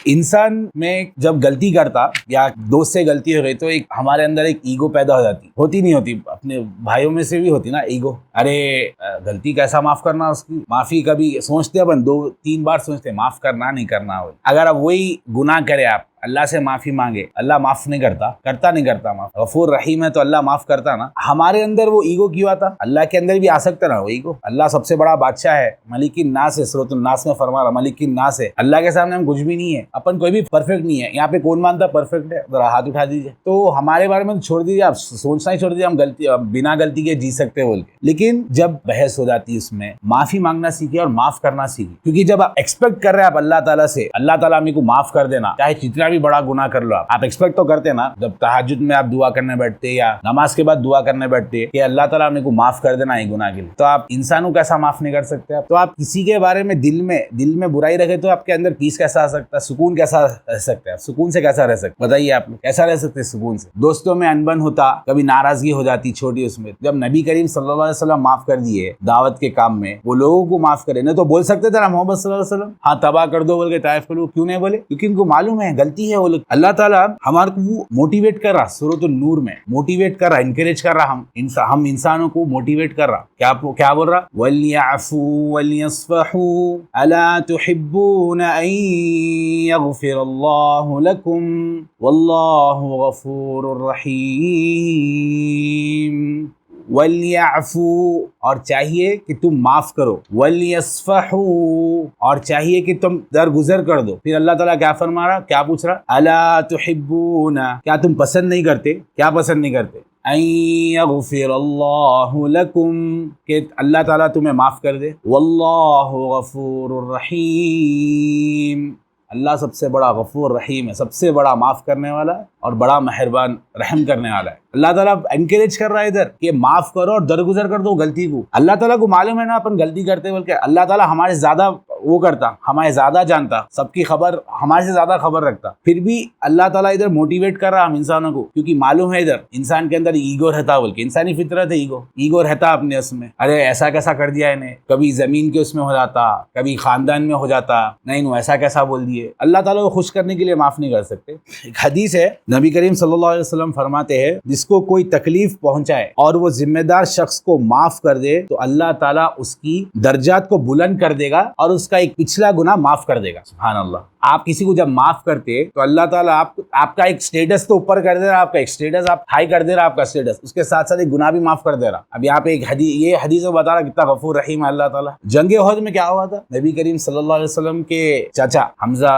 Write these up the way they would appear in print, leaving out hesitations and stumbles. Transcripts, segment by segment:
انسان میں جب غلطی کرتا یا دوست سے غلطی ہو گئی تو ایک ہمارے اندر ایک ایگو پیدا ہو جاتی، ہوتی نہیں ہوتی، اپنے بھائیوں میں سے بھی ہوتی نا ایگو، ارے غلطی کیسا معاف کرنا، اس کی معافی کبھی سوچتے اپن 2-3 بار سوچتے معاف کرنا نہیں کرنا ہو، اگر اب وہی گناہ کرے آپ اللہ سے معافی مانگے، اللہ معاف نہیں کرتا معاف، غفور رحیم ہے تو اللہ معاف کرتا نا، ہمارے اندر وہ ایگو کیوں آتا؟ اللہ کے اندر بھی آ سکتا نا وہ ایگو، اللہ سب سے بڑا بادشاہ ہے، ملک الناس ہے، سورۃ الناس میں فرما رہا ملک الناس ہے، اللہ کے سامنے ہم کچھ بھی نہیں ہے، اپن کوئی بھی پرفیکٹ نہیں ہے، یہاں پہ کون مانتا پرفیکٹ ہے؟ ذرا ہاتھ اٹھا دیجیے، تو ہمارے بارے میں چھوڑ دیجیے، آپ سوچنا ہی چھوڑ دیجیے، ہم بنا غلطی کے جی سکتے بول کے، لیکن جب بحث ہو جاتی ہے اس میں معافی مانگنا سیکھے اور معاف کرنا سیکھے، کیونکہ جب آپ ایکسپیکٹ کر رہے ہیں آپ اللہ تعالیٰ سے، اللہ تعالیٰ میرے کو معاف کر دینا، چاہے جتنا بھی بڑا گناہ کر لو، آپ ایکسپیکٹ تو کرتے نا، جب تہجد میں آپ دعا کرنے بیٹھتے یا نماز کے بعد دعا کرنے بیٹھتے کہ اللہ تعالیٰ میرے کو معاف کر دینا یہ گناہ کے لیے، تو آپ انسانوں کیسا معاف نہیں کر سکتے؟ تو آپ کسی کے بارے میں دل میں برائی رکھے تو آپ کے اندر پیس کیسا آ سکتا ہے؟ سکون کیسا رہ سکتا ہے؟ سکون سے کیسا رہ سکتے؟ بتائیے آپ کیسا رہ سکتے سکون سے؟ دوستوں میں انبن ہوتا، کبھی ناراضگی ہو جاتی چھوٹی، اس میں جب نبی کریم صلی اللہ علیہ وسلم معاف کر دیے دعوت کے کام میں، وہ لوگوں کو معاف کرے نہ تو بول سکتے تھے نا محمد صلی اللہ علیہ وسلم ہاں تباہ کر دو بول کے طائف کے لوگ، کیوں نہیں بولے؟ کیونکہ ان کو معلوم ہے غلطی ہے وہ لوگ، اللہ تعالیٰ ہمارے کو موٹیویٹ کر رہا، سورۃ النور میں موٹیویٹ کر رہا، انکریج کر رہا، ہم انسانوں کو موٹیویٹ کر رہا، کیا بول رہا؟ وَلْيَعْفُوا وَلْيَصْفَحُوا أَلَا تُحِبُّونَ أَن يَغْفِرَ اللَّهُ لَكُمْ وَاللَّهُ غَفُورٌ رَحِيمٌ۔ وَلْيَعْفُوا اور چاہیے کہ تم معاف کرو، وَلْيَصْفَحُوا اور چاہیے کہ تم درگزر کر دو، پھر اللہ تعالیٰ کیا فرما رہا، کیا پوچھ رہا؟ أَلَا تُحِبُّونَ کیا تم پسند نہیں کرتے؟ کیا پسند نہیں کرتے؟ أَن يَغْفِرَ اللَّهُ لَكُمْ کہ اللہ تعالیٰ تمہیں معاف کر دے، وَاللَّهُ غَفُورٌ رَحِيمٌ اللہ سب سے بڑا غفور رحیم ہے، سب سے بڑا معاف کرنے والا اور بڑا مہربان رحم کرنے والا ہے۔ اللہ تعالیٰ انکریج کر رہا ہے ادھر کہ معاف کرو اور درگزر کر دو غلطی کو۔ اللہ تعالیٰ کو معلوم ہے نا اپن غلطی کرتے بول کے، اللہ تعالیٰ ہمارے زیادہ وہ کرتا، ہمارے زیادہ جانتا، سب کی خبر ہمارے سے زیادہ خبر رکھتا، پھر بھی اللہ تعالیٰ ادھر موٹیویٹ کر رہا ہم انسانوں کو، کیونکہ معلوم ہے ادھر انسان کے اندر ایگو رہتا بول کے، انسانی فطرت ہے، ایگو رہتا اپنے اس میں، ارے ایسا کیسا کر دیا انہیں، کبھی زمین کے اس میں ہو جاتا، کبھی خاندان میں ہو جاتا، نہیں ایسا کیسا بول دیے، اللہ تعالیٰ کو خوش کرنے کے لیے معاف نہیں کر سکتے۔ ایک حدیث ہے، نبی کریم صلی اللہ علیہ وسلم فرماتے ہیں جس کو کوئی تکلیف پہنچائے اور وہ ذمہ دار شخص کو معاف کر دے تو اللہ تعالیٰ اس کی درجات کو بلند کر دے گا اور اس کا ایک پچھلا گناہ معاف کر دے گا۔ سبحان اللہ، آپ کسی کو جب معاف کرتے تو اللہ تعالیٰ آپ کا ایک سٹیٹس تو اوپر کر دے رہا، آپ کا ایک سٹیٹس آپ ہائی کر دے رہا، آپ کا سٹیٹس، اس کے ساتھ ساتھ ایک گناہ بھی معاف کر دے رہا۔ اب یہاں پہ ایک یہ حدیث میں بتا رہا کتنا غفور رحیم ہے اللہ تعالیٰ۔ جنگ احد میں کیا ہوا تھا؟ نبی کریم صلی اللہ علیہ وسلم کے چاچا حمزہ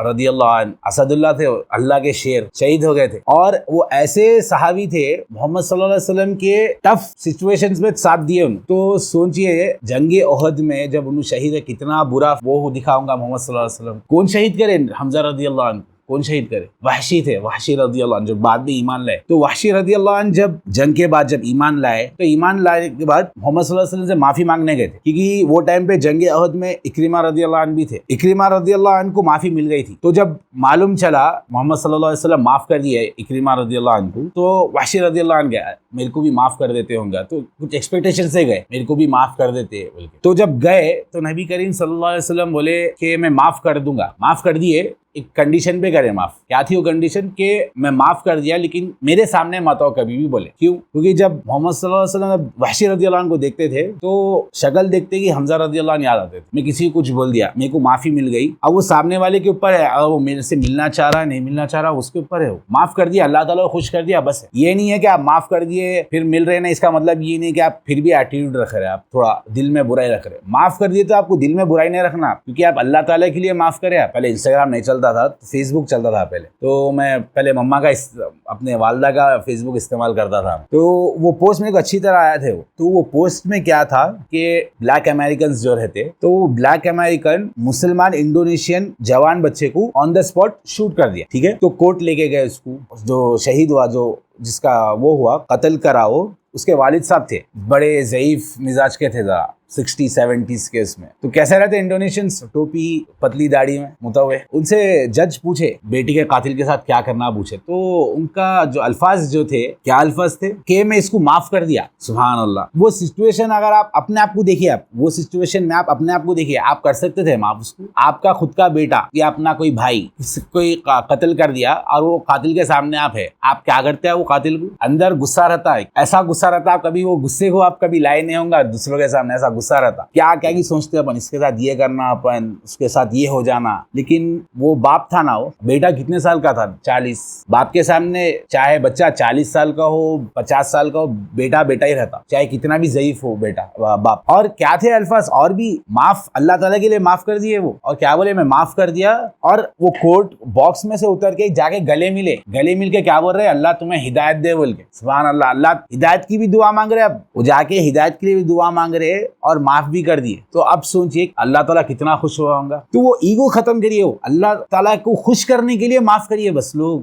رضی اللہ عنہ، اسد اللہ تھے، اللہ کے شیر، شہید ہو گئے تھے، اور وہ ایسے صحابی تھے محمد صلی اللہ علیہ وسلم کے ٹف سچویشنز میں ساتھ دیے ان، تو سوچئے جنگ احد میں جب انہوں شہید ہے کتنا برا وہ دکھاؤں گا محمد صلی اللہ علیہ وسلم۔ کون شہید کرے؟ حمزہ رضی اللہ عنہ کون شہید کرے؟ وحشی تھے، وحشی رضی اللہ عنہ جو بعد میں ایمان لائے۔ تو وحشی رضی اللہ عنہ جب جنگ کے بعد جب ایمان لائے تو ایمان لانے کے بعد محمد صلی اللہ علیہ وسلم سے معافی مانگنے گئے تھے، کیونکہ وہ ٹائم پہ جنگ احد میں اکرمہ رضی اللہ عنہ بھی تھے، اکرمہ رضی اللہ عنہ کو معافی مل گئی تھی۔ تو جب معلوم چلا محمد صلی اللہ علیہ وسلم معاف کر دیے اکرمہ رضی اللہ عنہ کو، تو وحشی رضی اللہ عنہ گیا میرے کو بھی معاف کر دیتے ہوں گے، تو کچھ ایکسپیکٹیشن سے گئے میرے کو بھی معاف کر دیتے بول کے۔ تو جب گئے تو نبی کریم صلی اللہ علیہ وسلم بولے کہ میں معاف کر دوں گا، معاف کر دیے، ایک کنڈیشن پہ کرے معاف۔ کیا تھی وہ کنڈیشن؟ کہ میں معاف کر دیا لیکن میرے سامنے مت آؤ کبھی بھی بولے۔ کیوں؟ کیونکہ جب محمد صلی اللہ علیہ وسلم جب وحشی رضی اللہ عنہ کو دیکھتے تھے تو شکل دیکھتے کہ حمزہ رضی اللہ عنہ یاد آتے تھے، میں کسی کو کچھ بول دیا میرے کو معافی مل گئی، اب وہ سامنے والے کے اوپر ہے، اب وہ میرے سے ملنا چاہ رہا ہے نہیں ملنا چاہ رہا اس کے اوپر ہے، معاف کر دیا، اللہ تعالیٰ کو خوش کر دیا، بس ہے۔ یہ نہیں ہے کہ آپ معاف کر دیے پھر مل رہے نا، اس کا مطلب یہ نہیں کہ آپ پھر بھی ایٹیٹیوڈ رکھ رہے، آپ تھوڑا دل میں برائی رکھ رہے۔ معاف کر دیے تو آپ کو دل میں برائی نہیں رکھنا، کیونکہ آپ اللہ تعالیٰ کے لیے معاف کرے۔ پہلے انسٹاگرام نہیں چلتا تھا، فیس بک چلتا تھا پہلے، تو میں پہلے مما کا اپنے والدہ کا فیس بک استعمال کرتا تھا، تو وہ پوسٹ میرے کو اچھی طرح آیا تھے۔ تو وہ پوسٹ میں کیا تھا کہ بلیک امریکنز جو رہتے، تو وہ بلیک امریکن مسلمان انڈونیشین جوان بچے کو آن دا اسپاٹ شوٹ کر دیا، ٹھیک ہے، تو کورٹ لے کے گئے اس کو، جو شہید ہوا جو جس کا وہ ہوا قتل کرا وہ اس کے والد صاحب تھے, بڑے ضعیف مزاج کے تھے, ذرا 60-70s کے اس میں. تو کیسے رہتے انڈونیشینس, ٹوپی پتلی داڑھی میں متوے. ان سے جج پوچھے بیٹی کے قاتل کے ساتھ کیا کرنا پوچھے, تو ان کا جو الفاظ جو تھے, کیا الفاظ تھے کہ میں اس کو معاف کر دیا. سبحان اللہ. وہ سچویشن اگر آپ اپنے آپ کو دیکھیے, آپ وہ سچویشن میں آپ اپنے آپ کو دیکھیے, آپ کر سکتے تھے معاف اس کو؟ آپ کا خود کا بیٹا یا اپنا کوئی بھائی کوئی قتل کر دیا اور وہ قاتل کے سامنے آپ ہے, آپ کیا کرتے ہیں؟ وہ قاتل کو اندر غصہ رہتا ہے, ایسا غصہ رہتا ہے, کبھی وہ غصے کو آپ کبھی لائے نہیں ہوں گا دوسروں کے سامنے, ایسا غصہ رہتا, کیا کیا کی سوچتے اپن, اس کے ساتھ یہ کرنا, اپن اس کے ساتھ یہ ہو جانا. لیکن وہ باپ تھا نا, وہ بیٹا کتنے سال کا تھا؟ 40. باپ کے سامنے چاہے بچہ 40 سال کا ہو, 50 سال کا ہو, بیٹا بیٹا ہی رہتا, چاہے کتنا بھی ضعیف ہو بیٹا باپ. اور کیا تھے الفاظ اور بھی, معاف اللہ تعالیٰ کے لیے معاف کر دیے وہ, اور کیا بولے میں معاف کر دیا. اور وہ کورٹ باکس میں سے اتر کے جا کے گلے مل کے کیا بول رہے, اللہ تمہیں ہدایت دے بول کے. سبحان اللہ. اللہ ہدایت کی بھی دعا مانگ رہے, اب وہ جا کے ہدایت کے لیے بھی دعا مانگ رہے اور معاف بھی کر دیے. تو اب سوچئے اللہ تعالیٰ کتنا خوش ہوا ہوں گا. تو وہ ایگو ختم کریے, وہ اللہ تعالیٰ کو خوش کرنے کے لیے معاف کریے بس. لوگ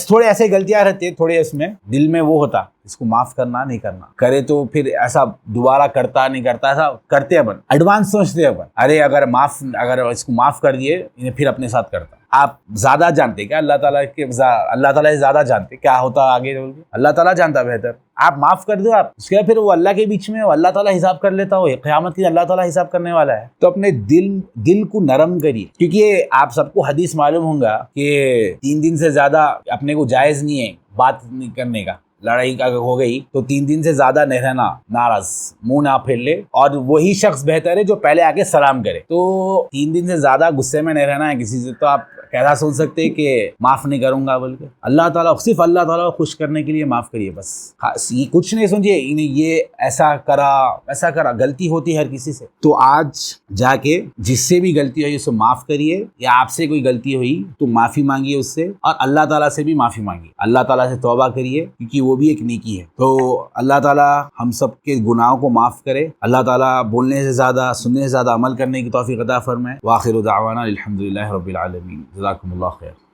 تھوڑے ایسے غلطیاں رہتے, تھوڑے اس میں دل میں وہ ہوتا, اس کو معاف کرنا نہیں کرنا, کرے تو پھر ایسا دوبارہ کرتا نہیں کرتا, ایسا کرتے اپن ایڈوانس سوچتے اپن, ارے اگر اس کو معاف کر دیے انہیں پھر اپنے ساتھ کرتا. آپ زیادہ جانتے کیا اللہ تعالیٰ سے زیادہ جانتے کیا ہوتا آگے؟ اللہ تعالیٰ جانتا بہتر. آپ معاف کر دو, آپ اس کے پھر وہ اللہ کے بیچ میں اللہ تعالیٰ حساب کر لیتا ہو, قیامت کی اللہ تعالیٰ حساب کرنے والا ہے. تو اپنے دل کو نرم کریے, کیونکہ آپ سب کو حدیث معلوم ہوگا کہ 3 دن سے زیادہ اپنے کو جائز نہیں ہے بات نہیں کرنے کا. لڑائی اگر ہو گئی تو 3 دن سے زیادہ نہیں رہنا ناراض, منہ نہ پھیر لے, اور وہی شخص بہتر ہے جو پہلے آ کے سلام کرے. تو 3 دن سے زیادہ غصے میں نہیں رہنا ہے کسی سے. تو آپ کیسا سوچ سکتے ہیں کہ معاف نہیں کروں گا بول کے؟ اللہ تعالیٰ, صرف اللہ تعالیٰ کو خوش کرنے کے لیے معاف کریے بس. یہ کچھ نہیں سمجھیے یہ ایسا کرا, غلطی ہوتی ہے ہر کسی سے. تو آج جا کے جس سے بھی غلطی ہوئی اسے معاف کریے, یا آپ سے کوئی غلطی ہوئی تو معافی مانگیے اس سے, اور اللہ تعالیٰ سے بھی معافی مانگیے, اللہ تعالیٰ سے توبہ کریے, کیونکہ وہ بھی ایک نیکی ہے. تو اللہ تعالیٰ ہم سب کے گناہوں کو معاف کرے. اللہ تعالیٰ بولنے سے زیادہ سننے سے زیادہ عمل کرنے کی توفیق عطا فرمائے. وآخر دعوانا الحمدللہ رب العالمین. جزاکم اللہ خیر.